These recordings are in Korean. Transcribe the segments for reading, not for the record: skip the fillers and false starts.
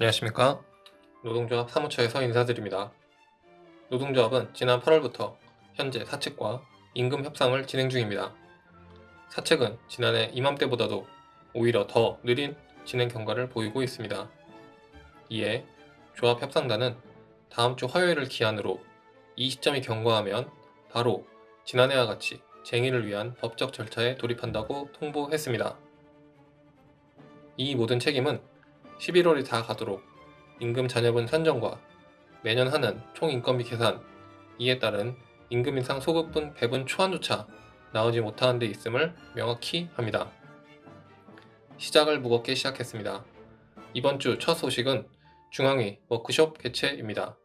안녕하십니까. 노동조합 사무처에서 인사드립니다. 노동조합은 지난 8월부터 현재 사측과 임금 협상을 진행 중입니다. 사측은 지난해 이맘때보다도 오히려 더 느린 진행 경과를 보이고 있습니다. 이에 조합 협상단은 다음 주 화요일을 기한으로 이 시점이 경과하면 바로 지난해와 같이 쟁의를 위한 법적 절차에 돌입한다고 통보했습니다. 이 모든 책임은 11월이 다 가도록 임금 잔여분 산정과 매년 하는 총인건비 계산, 이에 따른 임금 인상 소급분 배분 초안조차 나오지 못하는 데 있음을 명확히 합니다. 시작을 무겁게 시작했습니다. 이번 주 첫 소식은 중앙위 워크숍 개최입니다.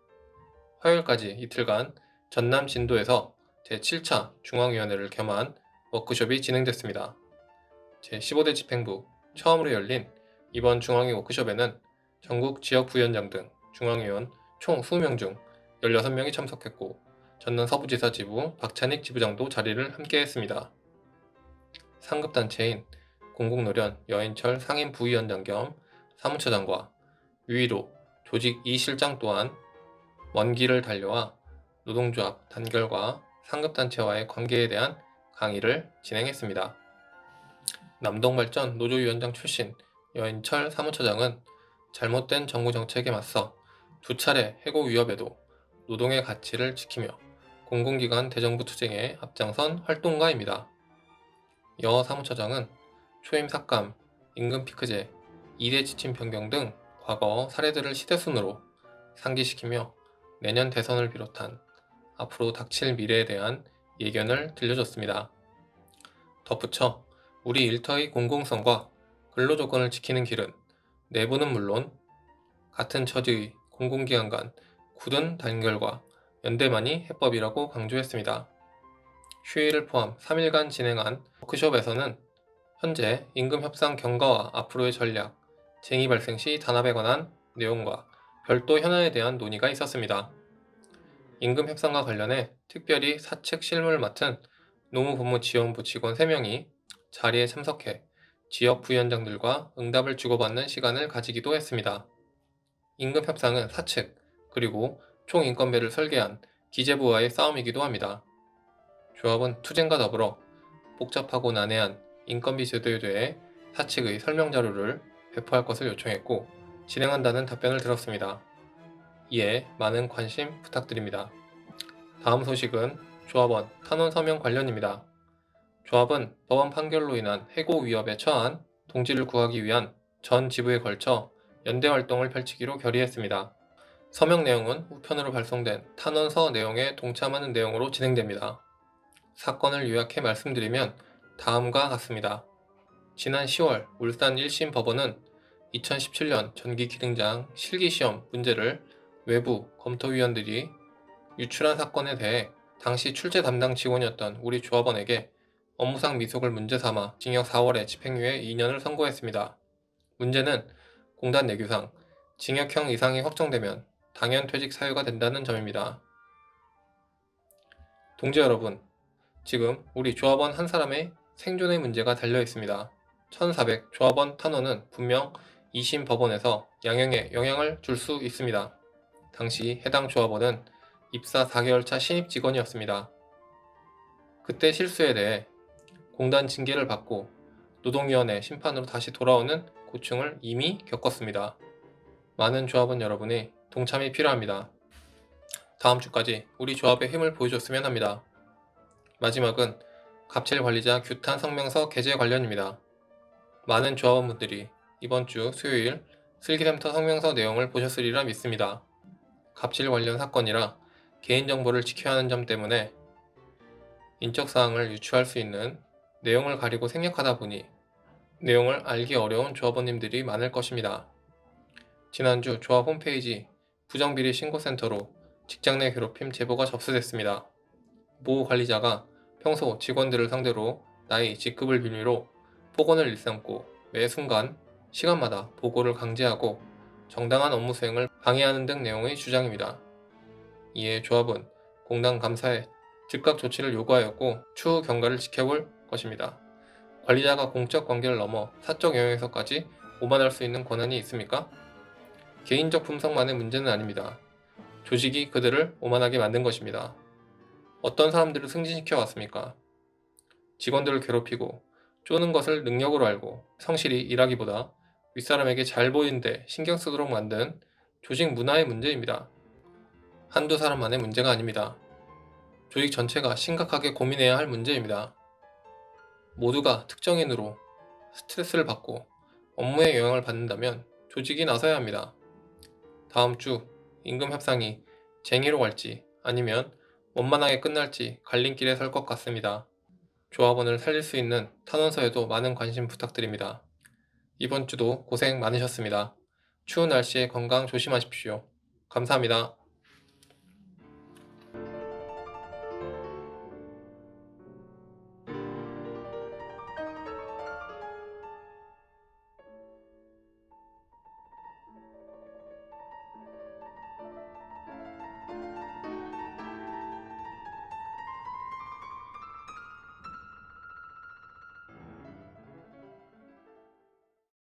화요일까지 이틀간 전남 진도에서 제7차 중앙위원회를 겸한 워크숍이 진행됐습니다. 제15대 집행부 처음으로 열린 이번 중앙위 워크숍에는 전국 지역부위원장 등 중앙위원 총 20명 중 16명이 참석했고 전남 서부지사 지부 박찬익 지부장도 자리를 함께했습니다. 상급단체인 공공노련 여인철 상임부위원장 겸 사무처장과 유일호 조직 2실장 또한 먼 길을 달려와 노동조합 단결과 상급단체와의 관계에 대한 강의를 진행했습니다. 남동발전 노조위원장 출신 여인철 사무처장은 잘못된 정부 정책에 맞서 두 차례 해고 위협에도 노동의 가치를 지키며 공공기관 대정부 투쟁에 앞장선 활동가입니다. 여 사무처장은 초임 삭감, 임금 피크제, 2대 지침 변경 등 과거 사례들을 시대순으로 상기시키며 내년 대선을 비롯한 앞으로 닥칠 미래에 대한 예견을 들려줬습니다. 덧붙여 우리 일터의 공공성과 근로조건을 지키는 길은 내부는 물론 같은 처지의 공공기관 간 굳은 단결과 연대만이 해법이라고 강조했습니다. 휴일을 포함 3일간 진행한 워크숍에서는 현재 임금협상 경과와 앞으로의 전략, 쟁의 발생 시 단합에 관한 내용과 별도 현안에 대한 논의가 있었습니다. 임금협상과 관련해 특별히 사측 실무를 맡은 노무본부지원부 직원 3명이 자리에 참석해 지역 부위원장들과 응답을 주고받는 시간을 가지기도 했습니다. 임금협상은 사측, 그리고 총인건배를 설계한 기재부와의 싸움이기도 합니다. 조합은 투쟁과 더불어 복잡하고 난해한 인건비 제도에 대해 사측의 설명 자료를 배포할 것을 요청했고 진행한다는 답변을 들었습니다. 이에 많은 관심 부탁드립니다. 다음 소식은 조합원 탄원 서명 관련입니다. 조합은 법원 판결로 인한 해고 위협에 처한 동지를 구하기 위한 전 지부에 걸쳐 연대 활동을 펼치기로 결의했습니다. 서명 내용은 우편으로 발송된 탄원서 내용에 동참하는 내용으로 진행됩니다. 사건을 요약해 말씀드리면 다음과 같습니다. 지난 10월 울산 1심 법원은 2017년 전기기능장 실기시험 문제를 외부 검토위원들이 유출한 사건에 대해 당시 출제 담당 직원이었던 우리 조합원에게 업무상 미숙을 문제 삼아 징역 4월에 집행유예 2년을 선고했습니다. 문제는 공단 내규상 징역형 이상이 확정되면 당연 퇴직 사유가 된다는 점입니다. 동지 여러분, 지금 우리 조합원 한 사람의 생존의 문제가 달려 있습니다. 1400 조합원 탄원은 분명 2심 법원에서 양형에 영향을 줄 수 있습니다. 당시 해당 조합원은 입사 4개월 차 신입 직원이었습니다. 그때 실수에 대해 공단 징계를 받고 노동위원회 심판으로 다시 돌아오는 고충을 이미 겪었습니다. 많은 조합원 여러분의 동참이 필요합니다. 다음 주까지 우리 조합의 힘을 보여줬으면 합니다. 마지막은 갑질관리자 규탄 성명서 게재 관련입니다. 많은 조합원분들이 이번 주 수요일 슬기샘터 성명서 내용을 보셨으리라 믿습니다. 갑질 관련 사건이라 개인정보를 지켜야 하는 점 때문에 인적사항을 유추할 수 있는 내용을 가리고 생략하다 보니 내용을 알기 어려운 조합원님들이 많을 것입니다. 지난주 조합 홈페이지 부정비리 신고센터로 직장 내 괴롭힘 제보가 접수됐습니다. 모 관리자가 평소 직원들을 상대로 나이, 직급을 빌미로 폭언을 일삼고 매 순간, 시간마다 보고를 강제하고 정당한 업무 수행을 방해하는 등 내용의 주장입니다. 이에 조합은 공단 감사에 즉각 조치를 요구하였고 추후 경과를 지켜볼 것입니다. 관리자가 공적 관계를 넘어 사적 영역에서까지 오만할 수 있는 권한이 있습니까? 개인적 품성만의 문제는 아닙니다. 조직이 그들을 오만하게 만든 것입니다. 어떤 사람들을 승진시켜 왔습니까? 직원들을 괴롭히고 쪼는 것을 능력으로 알고 성실히 일하기보다 윗사람에게 잘 보이는데 신경 쓰도록 만든 조직 문화의 문제입니다. 한두 사람만의 문제가 아닙니다. 조직 전체가 심각하게 고민해야 할 문제입니다. 모두가 특정인으로 스트레스를 받고 업무에 영향을 받는다면 조직이 나서야 합니다. 다음 주 임금 협상이 쟁의로 갈지 아니면 원만하게 끝날지 갈림길에 설 것 같습니다. 조합원을 살릴 수 있는 탄원서에도 많은 관심 부탁드립니다. 이번 주도 고생 많으셨습니다. 추운 날씨에 건강 조심하십시오. 감사합니다.